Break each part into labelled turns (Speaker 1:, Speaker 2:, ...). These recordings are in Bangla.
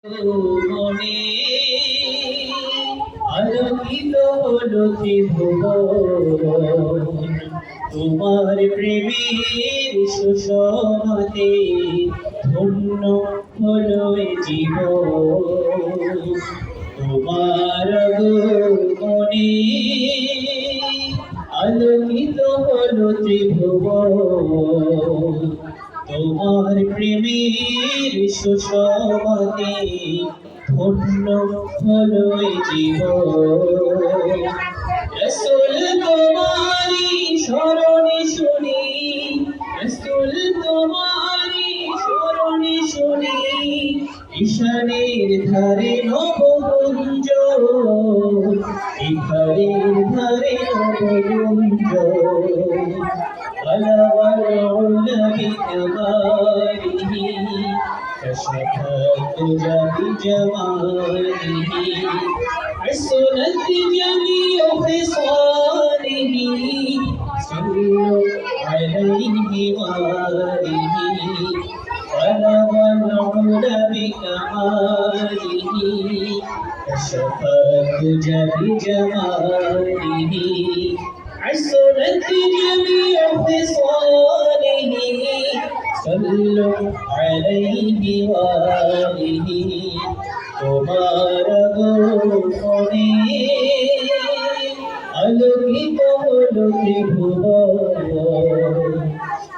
Speaker 1: মনে আলোকিত হলো ত্রিভুবন তোমার প্রেমের সুষমাতে ধন্য হলো এ জীবন তোমার মনে আলোকিত হলো ত্রিভুবন তোমার প্রেমের সুষমাতে ধন্য হলো এ জীবন রাসূল তোমারি শরণে শুনি রাসূল তোমারি শরণে শুনি ঈশানের ধারে নবগুঞ্জ ইধারের ধারে নবগুঞ্জ على والعلا بكماله كشفت بجماله حسنت جميع خصاله صلوا عليه وآله على والعلا بكماله كشفت بجماله حسنت جميع خصاله صلوا عليه وآله তোমার মনে আলোকিত হলো ত্রিভুবন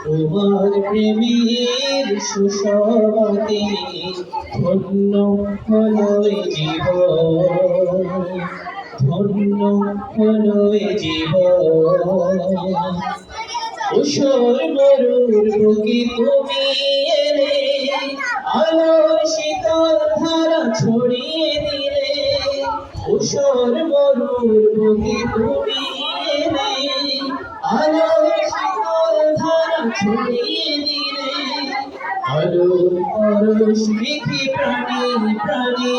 Speaker 1: তোমার প্রেমের সুষমাতে ধন্য হলো এ জীবন ধন্য হলো এ জীবন উষর মরুর বুকে তুমি এলে আলোর শীতল ধারা ছড়িয়ে দিলে উষর মরুর বুকে তুমি এলে আলোর শীতল ধারা ছড়িয়ে দিলে আলোর পরশ মেখে প্রাণে প্রাণে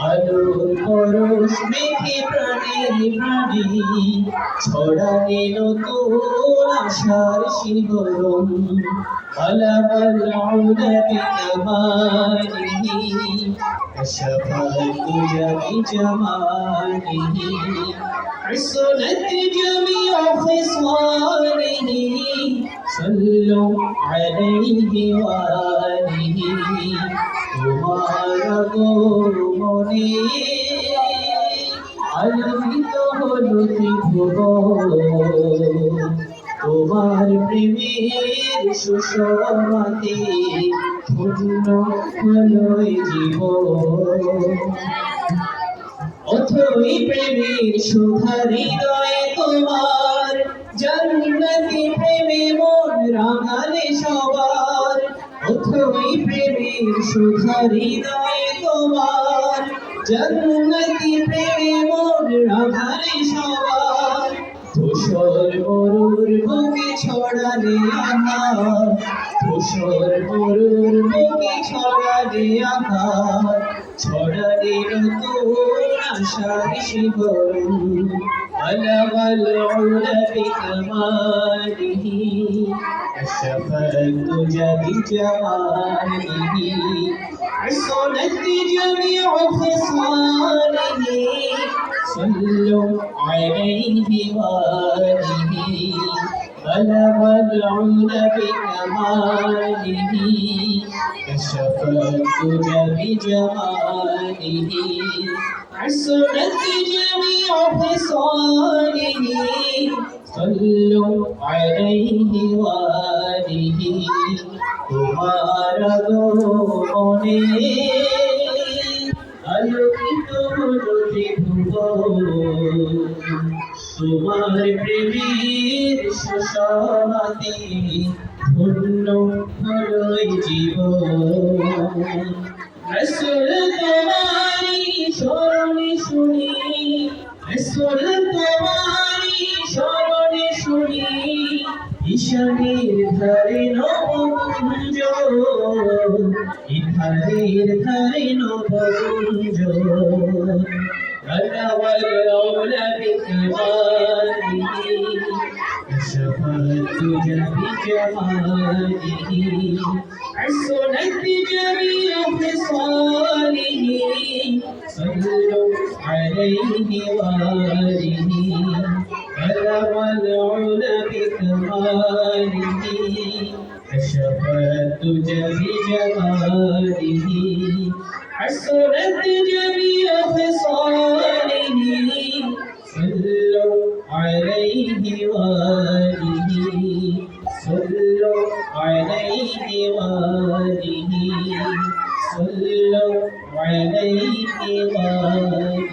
Speaker 1: আলোর পরশ মেখে প্রাণে প্রাণে ছড়ালে নতুন আশার শিহরণ আলামাল উলা বিকামালিহি كشفت بجماله حسنت جميع خصاله صلوا عليه وآله তোমার মনে আলোকিত হলো ত্রিভুবন তোমার প্রেমের সুষমাতে ধন্য হলো এ জীবন অথই প্রেমের সুধা হৃদয়ে তোমার জান্নাতি প্রেমে মন রাঙালে সবার অথই প্রেমের সুধা হৃদয়ে তোমার জান্নাতি প্রেমে মন রাঙালে সবার ধূসর মরুর বুকে ছড়ালে আকার ধূসর মরুর বুকে ছড়ালে আকার ছড়ালে নতুন আশার শিহরণ আলামাল উলা বিকামালিহি كشفت بجماله حسنت جميع خصاله صلوا عليه وآله بلغ العلا بكماله كشفت بجماله حسنت جميع خصاله صلوا عليه وآله তোমার মনে আলোকিত হলো ত্রিভুবন তোমার প্রেমের সুষমাতে ধন্য হলো এ জীবন রাসূল তোমারি শরণে শুনি রাসূল তোমারি শরণে শুনি ঈশানের ধারে নবগুঞ্জ ইধারের ধারে নবগুঞ্জ على والعلا بكماله كشفت بجماله حسنت جميع خصاله صلوا عليه وآله بلغ العلا بكماله كشفت بجماله حسنت جميع خصاله صلوا عليه وآله صلوا عليه وآله صلوا عليه وآله.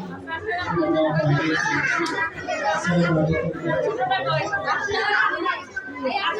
Speaker 1: السلام عليكم ورحمة الله وبركاته.